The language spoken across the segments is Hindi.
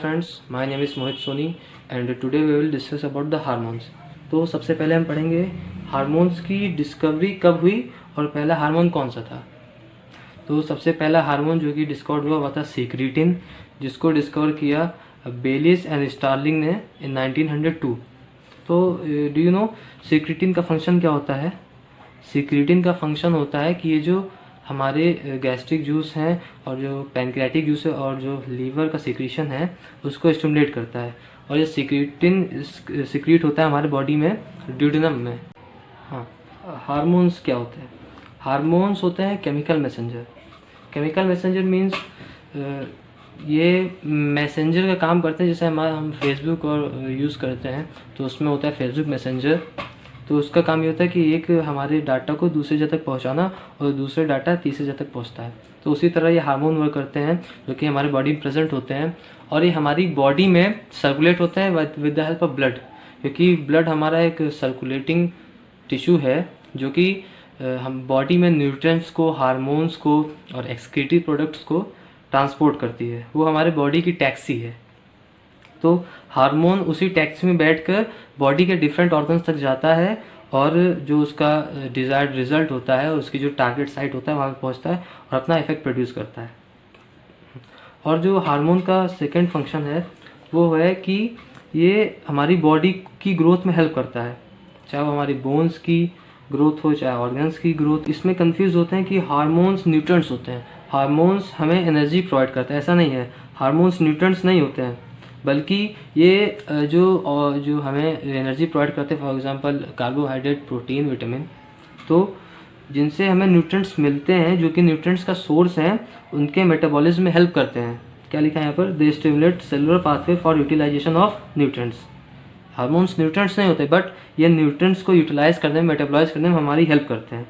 friends, my name is Mohit Soni and today we will discuss about the hormones। तो सबसे पहले हम पढ़ेंगे हार्मोन्स की डिस्कवरी कब हुई और पहला हार्मोन कौन सा था। तो सबसे पहला हार्मोन जो कि डिस्कवर हुआ वह था सीक्रेटिन, जिसको डिस्कवर किया बेलिस एंड स्टार्लिंग ने इन 1902। तो डू यू नो सीक्रेटिन का फंक्शन क्या होता है? सीक्रेटिन का फंक्शन होता है कि ये जो हमारे गैस्ट्रिक जूस हैं और जो पैनक्रियाटिक जूस है और जो लीवर का सिक्रीशन है उसको स्टिमुलेट करता है, और ये सीक्रेटिन सीक्रेट होता है हमारे बॉडी में ड्यूडेनम में। हाँ, हार्मोन्स क्या होते हैं? हार्मोन्स होते हैं chemical messenger. Chemical messenger means ये मैसेंजर का काम करते हैं। जैसे हम फेसबुक और यूज़ करते हैं तो उसमें होता है फेसबुक मैसेंजर। तो उसका काम ये होता है कि एक हमारे डाटा को दूसरे जगह तक पहुंचाना और दूसरे डाटा तीसरे जगह तक पहुंचता है। तो उसी तरह ये हार्मोन वर्क करते हैं जो कि हमारे बॉडी में प्रेजेंट होते हैं, और ये हमारी बॉडी में सर्कुलेट होता है with the help of blood, क्योंकि ब्लड हमारा एक सर्कुलेटिंग टिश्यू है जो कि हम बॉडी में न्यूट्रिएंट्स को, हार्मोन्स को और एक्सक्रीटरी प्रोडक्ट्स को ट्रांसपोर्ट करती है। वो हमारे बॉडी की टैक्सी है। तो हार्मोन उसी टैक्सी में बैठकर बॉडी के डिफरेंट ऑर्गन्स तक जाता है और जो उसका डिज़ायर्ड रिजल्ट होता है, उसकी जो टारगेट साइट होता है वहाँ पहुँचता है और अपना इफेक्ट प्रोड्यूस करता है। और जो हार्मोन का सेकंड फंक्शन है वो है कि ये हमारी बॉडी की ग्रोथ में हेल्प करता है, चाहे वो हमारी बोन्स की ग्रोथ हो चाहे ऑर्गन्स की ग्रोथ। इसमें कंफ्यूज होते हैं कि हार्मोन्स न्यूट्रिएंट्स होते हैं। हार्मोन्स हमें एनर्जी प्रोवाइड करते हैं, ऐसा नहीं है। हार्मोन्स न्यूट्रिएंट्स नहीं होते हैं, बल्कि ये जो हमें एनर्जी प्रोवाइड करते हैं, for example carbohydrate, protein, vitamin, तो जिनसे हमें न्यूट्रिएंट्स मिलते हैं जो कि न्यूट्रिएंट्स का सोर्स हैं, उनके मेटाबॉलिज्म में हेल्प करते हैं। क्या लिखा है यहाँ पर? They stimulate cellular pathway for utilization of nutrients. Hormones nutrients नहीं होते, बट ये न्यूट्रिएंट्स को यूटिलाइज करने में, मेटाबॉलाइज करने में हमारी हेल्प करते हैं।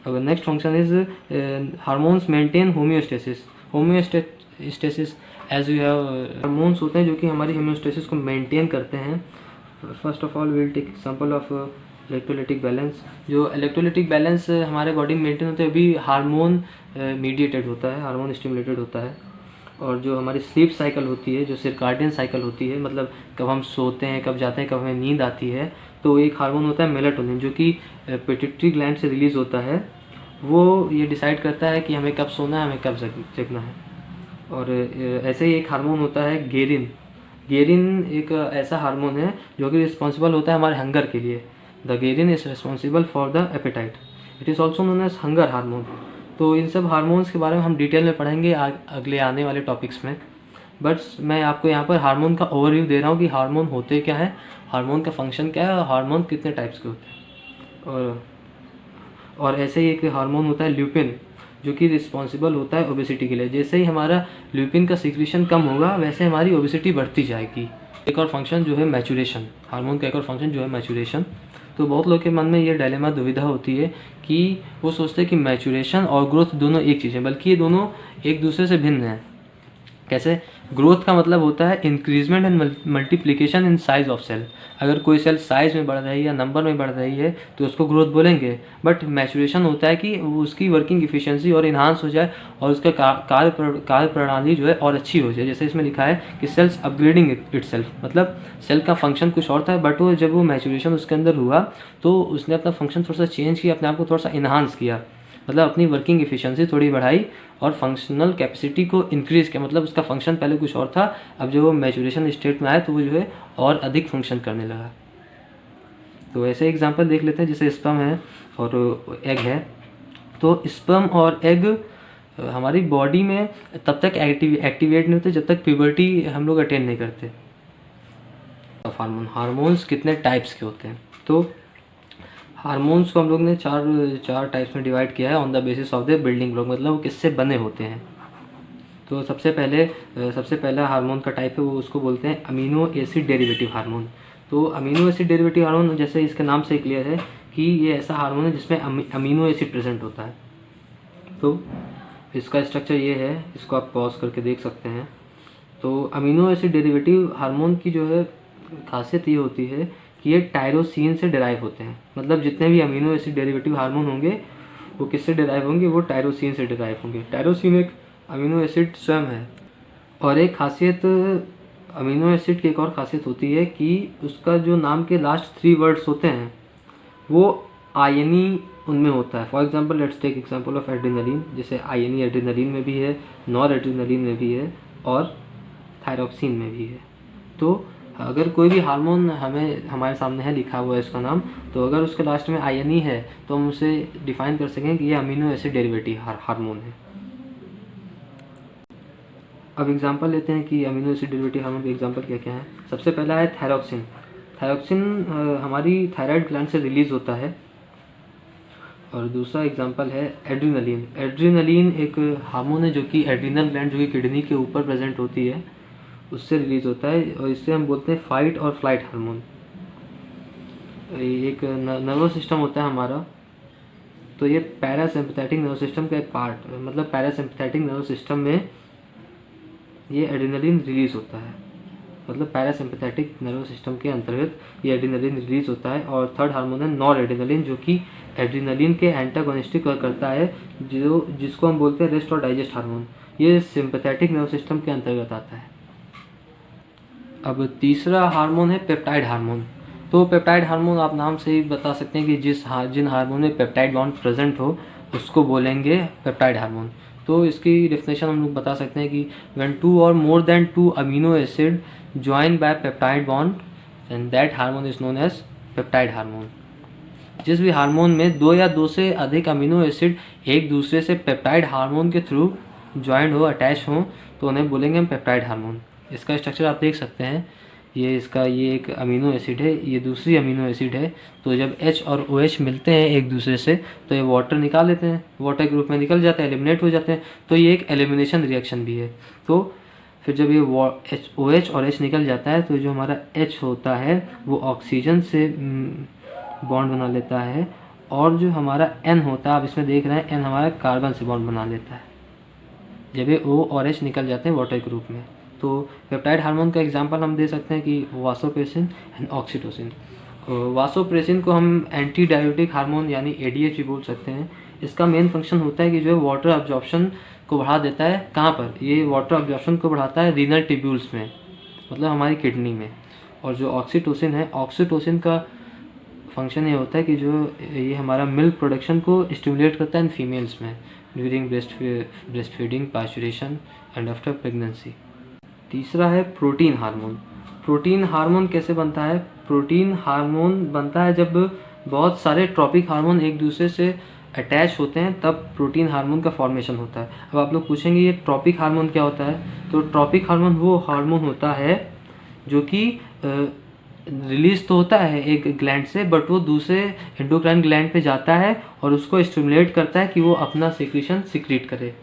और next function is hormones maintain homeostasis. Homeostasis as you have hormones होते हैं जो कि हमारी होम्योस्टेसिस को मेंटेन करते हैं। First of all will take example of electrolytic balance. जो इलेक्ट्रोलाइटिक बैलेंस हमारे बॉडी में मेंटेन होते हैं अभी हार्मोन मीडिएटेड होता है, हार्मोन स्टिमुलेटेड होता है। और जो हमारी स्लीप साइकिल होती है, जो सर्काडियन साइकिल होती है, मतलब कब हम सोते हैं, कब जाते हैं, कब हमें नींद आती है, तो एक हार्मोन होता है मेलाटोनिन जो कि पिट्यूटरी ग्लैंड से रिलीज़ होता है। वो ये डिसाइड करता है कि हमें कब सोना है, हमें कब जगना है। और ऐसे ही एक हार्मोन होता है गेरिन। गेरिन एक ऐसा हार्मोन है जो कि रिस्पॉन्सिबल होता है हमारे हंगर के लिए। The ghrelin is responsible for the appetite. It is also known as hunger hormone. तो इन सब हार्मोन्स के बारे में हम डिटेल में पढ़ेंगे अगले आने वाले टॉपिक्स में। बट मैं आपको यहाँ पर हार्मोन का ओवरव्यू दे रहा हूँ कि हार्मोन होते क्या है, हार्मोन का फंक्शन क्या है और हार्मोन कितने टाइप्स के होते हैं। और ऐसे ही एक हार्मोन होता है ल्यूपिन जो कि रिस्पॉन्सिबल होता है ओबेसिटी के लिए। जैसे ही हमारा ल्यूपिन का सिक्रीशन कम होगा वैसे हमारी ओबेसिटी बढ़ती जाएगी। एक और फंक्शन जो है मैचुरेशन। हार्मोन का एक और फंक्शन जो है मैचुरेशन। तो बहुत लोग के मन में ये डायलेमा, दुविधा होती है कि वो सोचते हैं कि मैचुरेशन और ग्रोथ दोनों एक चीज़ है, बल्कि ये दोनों एक दूसरे से भिन्न हैं। कैसे? ग्रोथ का मतलब होता है increasement and multiplication in size of cell. अगर कोई सेल साइज में बढ़ रही है या नंबर में बढ़ रही है तो उसको ग्रोथ बोलेंगे। बट मैचुरेशन होता है कि उसकी वर्किंग इफिशिएंसी और इन्हांस हो जाए और उसका कार्य प्रणाली जो है और अच्छी हो जाए। जैसे इसमें लिखा है कि सेल्स अपग्रेडिंग इटसेल्फ, मतलब सेल का फंक्शन कुछ और था, बट वो जब वो मैचुरेशन उसके अंदर हुआ तो उसने अपना फंक्शन थोड़ा सा चेंज किया, अपने आप को थोड़ा सा इन्हांस किया, मतलब अपनी वर्किंग एफिशिएंसी थोड़ी बढ़ाई और फंक्शनल कैपेसिटी को इंक्रीज़ किया। मतलब उसका फंक्शन पहले कुछ और था, अब जब वो मैचुरेशन स्टेट में आया तो वो जो है और अधिक फंक्शन करने लगा। तो ऐसे एग्जांपल देख लेते हैं, जैसे स्पर्म है और एग है। तो स्पर्म और एग हमारी बॉडी में तब तक एक्टिवेट नहीं होते जब तक प्यूबर्टी हम लोग अटेंड नहीं करते। हार्मोन्स कितने टाइप्स के होते हैं? तो हार्मोन्स को हम लोग ने चार टाइप्स में डिवाइड किया है on the basis of the building block, मतलब वो किससे बने होते हैं। तो सबसे पहला हार्मोन का टाइप है वो उसको बोलते हैं अमीनो एसिड डेरिवेटिव हार्मोन। तो अमीनो एसिड डेरिवेटिव हार्मोन जैसे इसके नाम से क्लियर है कि ये ऐसा हार्मोन है जिसमें अमीनो एसिड प्रेजेंट होता है। तो इसका स्ट्रक्चर ये है, इसको आप पॉज करके देख सकते हैं। तो अमीनो एसिड डेरिवेटिव हार्मोन की जो है खासियत ये होती है कि ये टायरोसिन से डिराइव होते हैं। मतलब जितने भी अमीनो एसिड डेरिवेटिव हार्मोन होंगे वो किससे डिराइव होंगे? वो टायरोसिन से डिराइव होंगे। टायरोसिन एक अमीनो एसिड स्वयं है। और एक खासियत अमीनो एसिड की एक और खासियत होती है कि उसका जो नाम के लास्ट 3 वर्ड्स होते हैं वो आयनी उनमें होता है। For example let's take example of adrenaline, जैसे आयनी एड्रेनलिन में भी है, नॉर एड्रेनलिन में भी है और थायरॉक्सिन में भी है। तो अगर कोई भी हार्मोन हमारे सामने है लिखा हुआ है इसका नाम, तो अगर उसके लास्ट में आयनी है तो हम उसे डिफाइन कर सकें कि ये अमीनो एसिड डेरिवेटिव हार्मोन है। अब एग्जांपल लेते हैं कि अमीनो एसिड डेरिवेटिव हार्मोन के एग्जांपल क्या क्या है। सबसे पहला है थायरॉक्सिन। थायरॉक्सिन हमारी थायराइड ग्लैंड से रिलीज होता है। और दूसरा एग्जांपल है एड्रेनलिन। एड्रेनलिन एक हार्मोन है जो कि एड्रीनल ग्लैंड जो कि किडनी के ऊपर प्रेजेंट होती है उससे रिलीज होता है और इससे हम बोलते हैं फाइट और फ्लाइट हार्मोन। एक नर्वस सिस्टम होता है हमारा, तो ये पैरासिम्पथेटिक नर्वस सिस्टम का एक पार्ट, मतलब पैरासिम्पथेटिक नर्वस सिस्टम में ये एड्रेनलिन रिलीज होता है, मतलब पैरासिम्पथेटिक नर्वस सिस्टम के अंतर्गत ये एड्रेनलिन रिलीज होता है। और थर्ड हार्मोन है नॉर एड्रेनलिन, जो कि एड्रेनलिन के एंटागोनिस्टिक वर्क करता है, जिसको हम बोलते हैं रेस्ट और डाइजेस्ट हार्मोन। ये सिंपैथेटिक नर्वस सिस्टम के अंतर्गत आता है। अब तीसरा हार्मोन है पेप्टाइड हार्मोन। तो पेप्टाइड हार्मोन आप नाम से ही बता सकते हैं कि जिन हार्मोन में पेप्टाइड बॉन्ड प्रेजेंट हो उसको बोलेंगे पेप्टाइड हार्मोन। तो इसकी डेफिनेशन हम लोग बता सकते हैं कि when 2 or more than 2 amino acid join by peptide bond and that hormone is known as peptide hormone. जिस भी हार्मोन में 2 या 2 से अधिक अमीनो एसिड एक दूसरे से पेप्टाइड हार्मोन के थ्रू ज्वाइंट हो, अटैच हो, तो उन्हें बोलेंगे हम पेप्टाइड हार्मोन। इसका स्ट्रक्चर आप देख सकते हैं, ये एक अमीनो एसिड है, ये दूसरी अमीनो एसिड है। तो जब H और OH मिलते हैं एक दूसरे से तो ये वाटर निकाल लेते हैं, वाटर के रूप में निकल जाते हैं, एलिमिनेट हो जाते हैं। तो ये एक एलिमिनेशन रिएक्शन भी है। तो फिर जब ये OH और H निकल जाता है तो जो हमारा H होता है वो ऑक्सीजन से बॉन्ड बना लेता है, और जो हमारा N होता है, आप इसमें देख रहे हैं N हमारा कार्बन से बॉन्ड बना लेता है जब ये O और H निकल जाते हैं वाटर के रूप में। तो पेप्टाइड हार्मोन का एग्जांपल हम दे सकते हैं कि वासोप्रेसिन एंड ऑक्सीटोसिन। वासोप्रेसिन को हम एंटी डायबिटिक हार्मोन यानी ADH भी बोल सकते हैं। इसका मेन फंक्शन होता है कि जो है वाटर अब्जॉर्प्शन को बढ़ा देता है। कहाँ पर? ये वाटर अब्जॉर्प्शन को बढ़ाता है रीनल ट्यूब्यूल्स में, मतलब हमारी किडनी में। और जो ऑक्सीटोसिन है, ऑक्सीटोसिन का फंक्शन ये होता है कि जो ये हमारा मिल्क प्रोडक्शन को स्टिमुलेट करता है इन फीमेल्स में during breast feeding, parturition and after pregnancy. तीसरा है प्रोटीन हार्मोन। प्रोटीन हार्मोन कैसे बनता है? प्रोटीन हार्मोन बनता है जब बहुत सारे ट्रॉपिक हार्मोन एक दूसरे से अटैच होते हैं, तब प्रोटीन हार्मोन का फॉर्मेशन होता है। अब आप लोग पूछेंगे ये ट्रॉपिक हार्मोन क्या होता है? तो ट्रॉपिक हार्मोन वो हार्मोन होता है जो कि रिलीज तो होता है एक ग्लैंड से, बट वो दूसरे एंडोक्राइन ग्लैंड पे जाता है और उसको स्टिमुलेट करता है कि वो अपना सिक्रीशन सिक्रीट करे।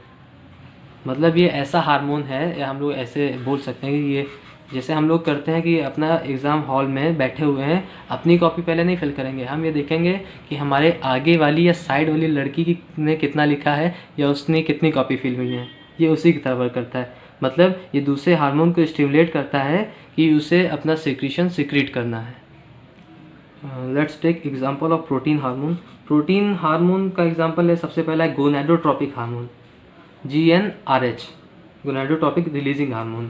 मतलब ये ऐसा हार्मोन है, या हम लोग ऐसे बोल सकते हैं कि ये जैसे हम लोग करते हैं कि अपना एग्ज़ाम हॉल में बैठे हुए हैं, अपनी कॉपी पहले नहीं फिल करेंगे, हम ये देखेंगे कि हमारे आगे वाली या साइड वाली लड़की ने कितना लिखा है या उसने कितनी कॉपी फिल हुई है। ये उसी की तरह वर्क करता है। मतलब ये दूसरे हार्मोन को स्टिमुलेट करता है कि उसे अपना सिक्रीशन सिक्रीट करना है। Let's take example of protein hormone. Protein hormone का एग्जांपल है, सबसे पहला है gonadotropic hormone, GnRH, gonadotropic releasing hormone.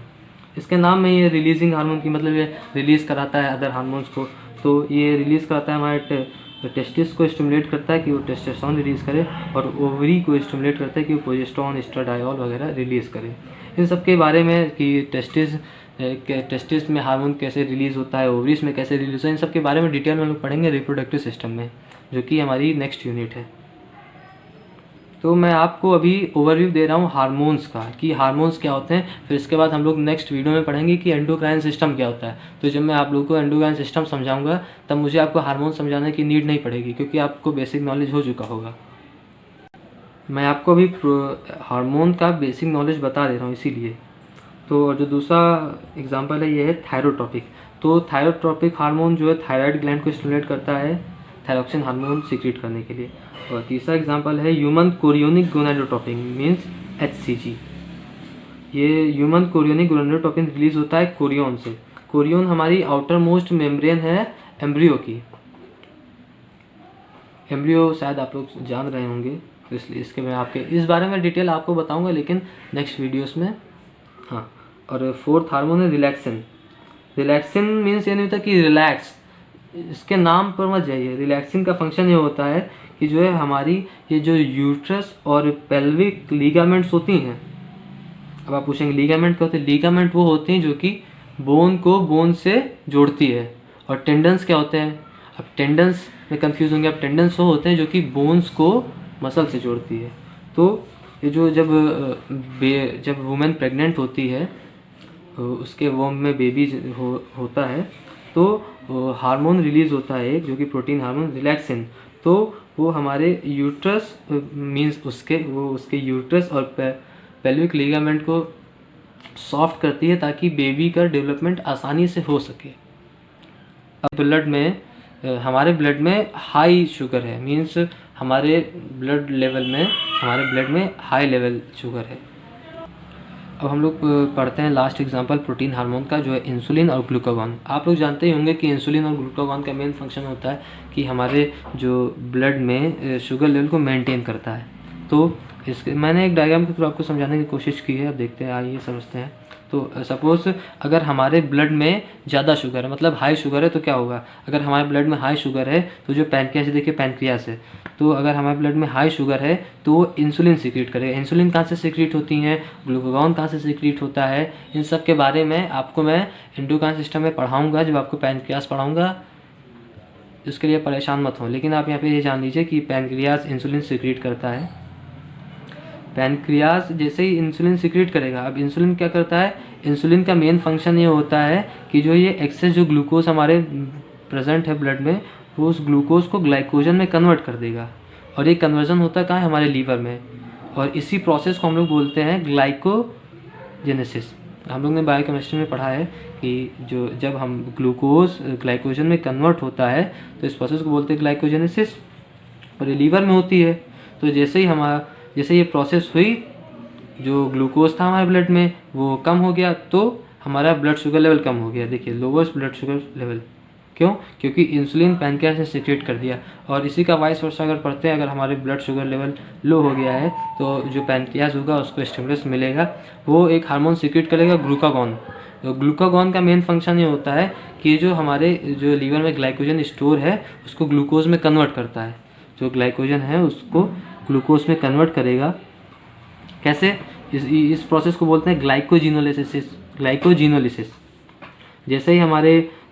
इसके नाम में ये रिलीजिंग हार्मोन की मतलब ये रिलीज़ कराता है अदर हार्मोन्स को। तो ये रिलीज़ कराता है हमारे टेस्टिस को स्टिमुलेट करता है कि वो टेस्टोस्टेरोन रिलीज़ करे, और ओवरी को स्टिमुलेट करता है कि वो प्रोजेस्टेरोन, एस्ट्राडायोल वगैरह रिलीज़ करे। इन सब के बारे में कि टेस्टिस में हार्मोन कैसे रिलीज़ होता है, ओवरीज में कैसे रिलीज़ होता है, इन सब के बारे में डिटेल में हम लोग पढ़ेंगे रिप्रोडक्टिव सिस्टम में, जो कि हमारी नेक्स्ट यूनिट है। तो मैं आपको अभी ओवरव्यू दे रहा हूँ हार्मोन्स का कि हार्मोन्स क्या होते हैं। फिर इसके बाद हम लोग नेक्स्ट वीडियो में पढ़ेंगे कि एंडोक्राइन सिस्टम क्या होता है। तो जब मैं आप लोगों को एंडोक्राइन सिस्टम समझाऊंगा तब मुझे आपको हार्मोन समझाने की नीड नहीं पड़ेगी, क्योंकि आपको बेसिक नॉलेज हो चुका होगा। मैं आपको अभी हार्मोन का बेसिक नॉलेज बता दे रहा हूँ इसीलिए। तो जो दूसरा एग्जाम्पल है ये है थायरोट्रॉपिक। तो थायरोट्रॉपिक हार्मोन जो है थायराइड ग्लैंड को स्टिमुलेट करता है थायरॉक्सिन हार्मोन सीक्रेट करने के लिए। और तीसरा एग्जांपल है human chorionic gonadotropin means HCG। ये ह्यूमन कोरियोनिक गोनाडोट्रोपिन रिलीज होता है कोरियोन से। कोरियोन हमारी आउटर मोस्ट मेम्ब्रेन है एम्ब्रियो की। एम्ब्रियो शायद आप लोग जान रहे होंगे, तो इसलिए इसके मैं आपके इस बारे में डिटेल आपको बताऊंगा, लेकिन नेक्स्ट वीडियोस में। हाँ, और फोर्थ हार्मोन है रिलैक्सिन। रिलैक्सिन मीन्स ये नहीं होता कि रिलैक्स, इसके नाम पर मत जाइए। रिलैक्सिन का फंक्शन ये होता है कि जो है हमारी ये जो यूट्रस और पेल्विक लीगामेंट्स होती हैं, अब आप पूछेंगे लीगामेंट क्या होते हैं? लीगामेंट वो होते हैं जो कि बोन को बोन से जोड़ती है। और टेंडन्स क्या होते हैं? अब टेंडन्स में कंफ्यूज होंगे। अब टेंडन्स वो होते हैं जो कि बोन्स को मसल से जोड़ती है। तो ये जो जब वुमेन प्रेग्नेंट होती है, उसके वोम में बेबी होता है, तो हार्मोन रिलीज होता है एक, जो कि प्रोटीन हार्मोन रिलैक्सिन। तो वो हमारे यूट्रस मीन्स उसके यूट्रस और पेल्विक लिगामेंट को सॉफ्ट करती है ताकि बेबी का डेवलपमेंट आसानी से हो सके। अब हमारे ब्लड में हाई शुगर है, मीन्स हमारे ब्लड में हाई लेवल शुगर है। अब हम लोग पढ़ते हैं लास्ट एग्जांपल प्रोटीन हार्मोन का, जो है इंसुलिन और ग्लूकागॉन। आप लोग जानते ही होंगे कि इंसुलिन और ग्लूकागॉन का मेन फंक्शन होता है कि हमारे जो ब्लड में शुगर लेवल को मेंटेन करता है। तो मैंने एक डायग्राम के थ्रू आपको समझाने की कोशिश की है, अब देखते हैं, आइए समझते हैं। तो सपोज अगर हमारे ब्लड में ज़्यादा शुगर है, मतलब हाई शुगर है, तो क्या होगा? अगर हमारे ब्लड में हाई शुगर है तो जो पैनक्रियास है, देखिए पैनक्रियास है, तो अगर हमारे ब्लड में हाई शुगर है तो वो इंसुलिन सीक्रेट करेगा। इंसुलिन कहाँ से सीक्रेट होती हैं, ग्लूकागॉन कहाँ से सीक्रेट होता है, इन सब के बारे में आपको मैं एंडोक्राइन सिस्टम में पढ़ाऊँगा जब आपको पैनक्रियास पढ़ाऊँगा। उसके लिए परेशान मत हो, लेकिन आप यहाँ पे ये जान लीजिए कि पैनक्रियास इंसुलिन सीक्रेट करता है। पैनक्रियास जैसे ही इंसुलिन सीक्रेट करेगा, अब इंसुलिन क्या करता है? इंसुलिन का मेन फंक्शन ये होता है कि जो ये एक्सेस जो ग्लूकोज हमारे प्रेजेंट है ब्लड में, वो उस ग्लूकोज को ग्लाइकोजन में कन्वर्ट कर देगा। और ये कन्वर्जन होता है कहाँ है? हमारे लीवर में। और इसी प्रोसेस को हम लोग बोलते हैं ग्लाइकोजेनेसिस। हम लोग ने बायोकेमिस्ट्री में पढ़ा है कि जब हम ग्लूकोज ग्लाइकोजन में कन्वर्ट होता है तो इस प्रोसेस को बोलते हैं ग्लाइकोजेनेसिस, और ये लीवर में होती है। तो जैसे ये प्रोसेस हुई, जो ग्लूकोज था हमारे ब्लड में वो कम हो गया, तो हमारा ब्लड शुगर लेवल कम हो गया। देखिए लोवेस्ट ब्लड शुगर लेवल, क्यों? क्योंकि इंसुलिन पैनक्रियास ने सीक्रेट कर दिया। और इसी का वाइस वर्सा अगर पढ़ते हैं, अगर हमारे ब्लड शुगर लेवल लो हो गया है तो जो पैनक्रियास होगा उसको स्टिमुलस मिलेगा, वो एक हार्मोन सीक्रेट करेगा, ग्लूकागॉन। तो ग्लूकागॉन का मेन फंक्शन ये होता है कि जो हमारे जो लीवर में ग्लाइकोजन स्टोर है उसको ग्लूकोज में कन्वर्ट करता है। जो ग्लाइकोजन है उसको ग्लूकोज में कन्वर्ट करेगा। कैसे? इस प्रोसेस को बोलते हैं ग्लाइकोजिनोलिसिस।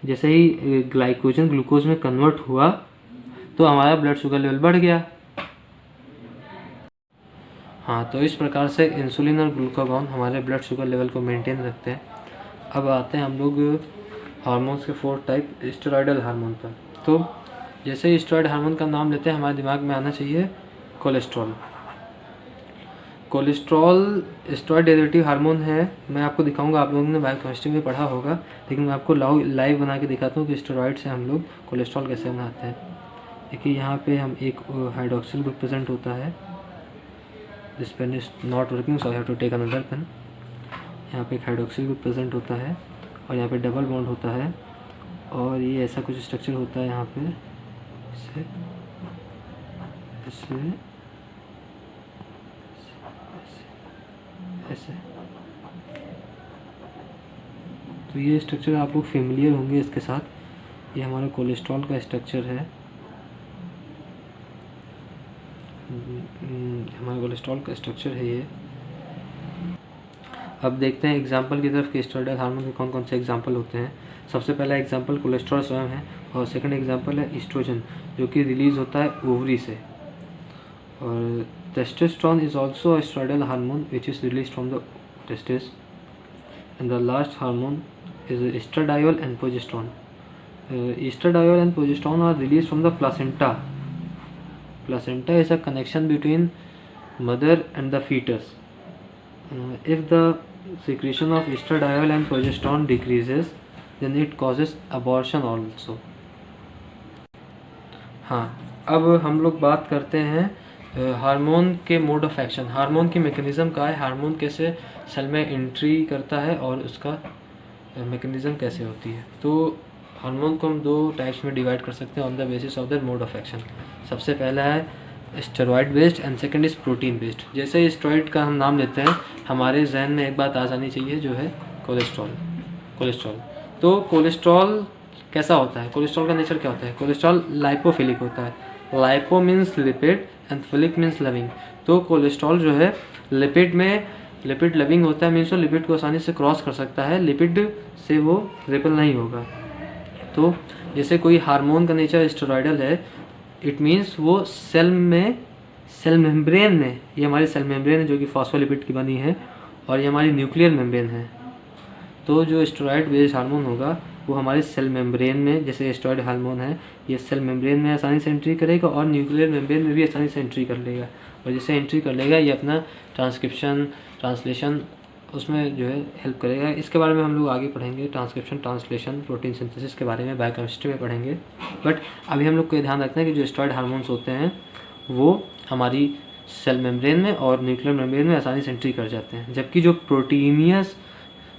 जैसे ही ग्लाइकोजन ग्लूकोज में कन्वर्ट हुआ तो हमारा ब्लड शुगर लेवल बढ़ गया। हाँ, तो इस प्रकार से इंसुलिन और ग्लूकागॉन हमारे ब्लड शुगर लेवल को मेंटेन रखते हैं। अब आते हैं हम लोग हार्मोन्स के 4 टाइप स्टेरॉयडल हार्मोन पर। तो जैसे ही स्टेरॉयड हार्मोन का नाम लेते हैं हमारे दिमाग में आना चाहिए cholesterol. Cholesterol steroid derivative hormone है। मैं आपको दिखाऊंगा, आप लोगों ने बायोकेमिस्ट्री में पढ़ा होगा, लेकिन मैं आपको लाइव बना के दिखाता हूँ कि स्टेरॉयड से हम लोग कोलेस्ट्रॉल कैसे बनाते हैं। देखिए यहाँ पे हम एक हाइड्रोक्सिल ग्रुप प्रेजेंट होता है। This pen is not working so I have to take another pen. यहाँ पे एक हाइड्रोक्सिल ग्रुप प्रेजेंट होता है और यहाँ पे डबल बॉन्ड होता है, और ये ऐसा कुछ स्ट्रक्चर होता है यहाँ पे, इससे ऐसे। तो ये स्ट्रक्चर आप लोग फेमिलियर होंगे इसके साथ। ये हमारा कोलेस्ट्रॉल का स्ट्रक्चर है। हमारा कोलेस्ट्रॉल का स्ट्रक्चर है ये। अब देखते हैं एग्जाम्पल की तरफ कि स्टेरॉयडल हार्मोन के कौन कौन से एग्जाम्पल होते हैं। सबसे पहला एग्जाम्पल कोलेस्ट्रॉल स्वयं है, और सेकंड एग्जाम्पल है ईस्ट्रोजन, जो कि रिलीज होता है ओवरी से। और testosterone is also a steroidal hormone which is released from the testes, and the last hormone is estradiol and progesterone. Estradiol and progesterone are released from the placenta. Placenta is a connection between mother and the fetus. If the secretion of estradiol and progesterone decreases, then it causes abortion also. हाँ, अब हम लोग बात करते हैं हार्मोन के मोड ऑफ एक्शन। हार्मोन की मैकेनिज़्म का है, हार्मोन कैसे सेल में एंट्री करता है और उसका मैकेनिज़्म कैसे होती है। तो हार्मोन को हम 2 टाइप्स में डिवाइड कर सकते हैं on the basis of the mode of action. सबसे पहला है steroid based and second is protein based. जैसे स्टेरॉइड का हम नाम लेते हैं, हमारे जहन में एक बात आ जानी चाहिए, जो है कोलेस्ट्रॉल। तो कोलेस्ट्रॉल कैसा होता है, कोलेस्ट्रॉल का नेचर क्या होता है? कोलेस्ट्रॉल लाइपोफिलिक होता है। Lipo means lipid and philic means loving. तो कोलेस्ट्रॉल जो है लिपिड लविंग होता है, मीन्स वो लिपिड को आसानी से क्रॉस कर सकता है, लिपिड से वो रिपल नहीं होगा। तो जैसे कोई हार्मोन का नेचर स्टेरॉयडल है, इट मीन्स वो सेल मेम्ब्रेन में, ये हमारी सेल मेम्ब्रेन है जो कि फॉस्फोलिपिड की बनी है, और ये हमारी न्यूक्लियर मेम्ब्रेन है। तो जो स्टेरॉयड बेस्ड हार्मोन होगा वो हमारे सेल मेम्ब्रेन में, जैसे स्टेरॉयड हार्मोन है, ये सेल मेम्ब्रेन में आसानी से एंट्री करेगा और न्यूक्लियर मेम्ब्रेन में भी आसानी से एंट्री कर लेगा। और जैसे एंट्री कर लेगा ये अपना ट्रांसलेशन उसमें जो है हेल्प करेगा। इसके बारे में हम लोग आगे पढ़ेंगे, ट्रांसक्रिप्शन, ट्रांसलेशन, प्रोटीन सिंथेसिस के बारे में बायोकेमिस्ट्री में पढ़ेंगे। बट अभी हम लोग को ध्यान रखना है कि जो स्टेरॉयड हार्मोन्स होते हैं वो हमारी सेल मेम्ब्रेन में और न्यूक्लियर मेम्ब्रेन में आसानी से एंट्री कर जाते हैं, जबकि जो प्रोटीनियस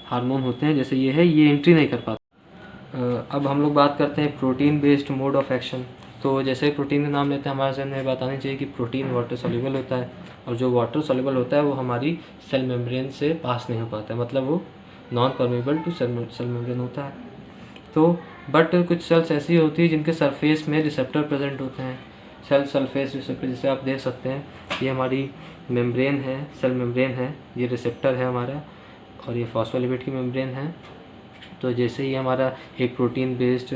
हार्मोन होते हैं जैसे ये है, ये एंट्री नहीं कर पाते। अब हम लोग बात करते हैं protein based mode of action. तो जैसे प्रोटीन का नाम लेते हैं, हमारे सामने बात आनी चाहिए कि प्रोटीन वाटर सॉल्युबल होता है, और जो वाटर सॉल्युबल होता है वो हमारी सेल मेम्ब्रेन से पास नहीं हो पाता है, मतलब वो non permeable to cell membrane होता है। तो बट कुछ सेल्स ऐसी होती है जिनके सरफेस में रिसेप्टर प्रेजेंट होते हैं, सेल सरफेस रिसेप्टर, जिसे आप देख सकते हैं ये हमारी मेम्ब्रेन है, सेल मेम्ब्रेन है, ये रिसेप्टर है हमारा, और ये फॉस्फोलिपिड की मेम्ब्रेन है। तो जैसे ही हमारा एक प्रोटीन बेस्ड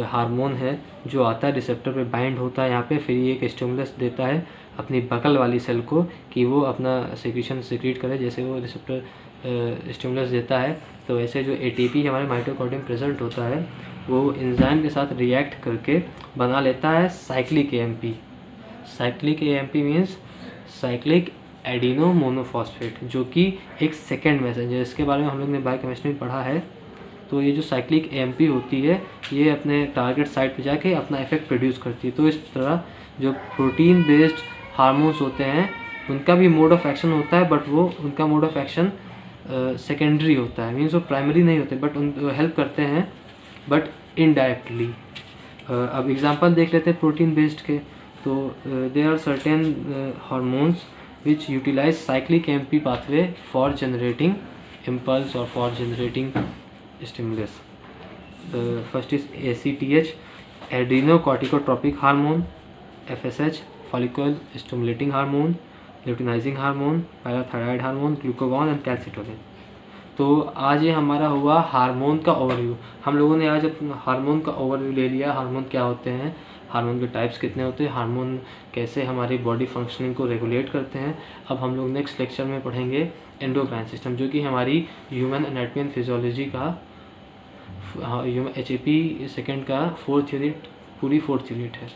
हार्मोन है जो आता है रिसेप्टर पे बाइंड होता है यहाँ पे, फिर ये एक स्टिमुलस देता है अपनी बगल वाली सेल को कि वो अपना सेक्रेशन सीक्रेट करे, जैसे वो रिसेप्टर स्टिमुलस देता है। तो ऐसे जो एटीपी हमारे माइटोकॉन्ड्रिया में प्रेजेंट होता है वो एंजाइम के साथ रिएक्ट करके बना लेता है cyclic AMP. Cyclic AMP means cyclic adeno monophosphate, जो कि एक सेकेंड मैसेंजर, इसके बारे में हम लोग ने बायोकेमिस्ट्री में पढ़ा है। तो ये जो साइक्लिक एएमपी होती है ये अपने टारगेट साइट पे जाके अपना इफेक्ट प्रोड्यूस करती है। तो इस तरह जो प्रोटीन बेस्ड हार्मोन्स होते हैं उनका भी मोड ऑफ एक्शन होता है, बट वो उनका मोड ऑफ एक्शन सेकेंडरी होता है, मीन्स वो प्राइमरी नहीं होते, बट उन हेल्प करते हैं बट इनडायरेक्टली। अब एग्जांपल देख लेते हैं प्रोटीन बेस्ड के। तो there are certain hormones which utilise cyclic AMP pathway for generating impulse और for generating stimulus. The first is ACTH, adrenocorticotropic hormone, FSH, follicle stimulating hormone, luteinizing hormone, parathyroid hormone, glucagon and calcitonin. तो आज ये हमारा हुआ हार्मोन का ओवरव्यू। हम लोगों ने आज हार्मोन का ओवरव्यू ले लिया, हार्मोन क्या होते हैं, हार्मोन के टाइप्स कितने होते हैं, हार्मोन कैसे हमारी बॉडी फंक्शनिंग को रेगुलेट करते हैं। अब हम लोग नेक्स्ट लेक्चर में पढ़ेंगे एंडोक्राइन सिस्टम, जो कि हमारी ह्यूमन एनाटॉमी एंड फिजियोलॉजी का HAP सेकेंड का फोर्थ यूनिट, पूरी फोर्थ यूनिट है।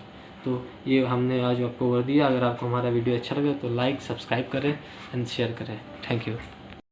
तो ये हमने आज आपको ओवर दिया। अगर आपको हमारा वीडियो अच्छा लगे तो लाइक, सब्सक्राइब करें एंड शेयर करें। Thank you.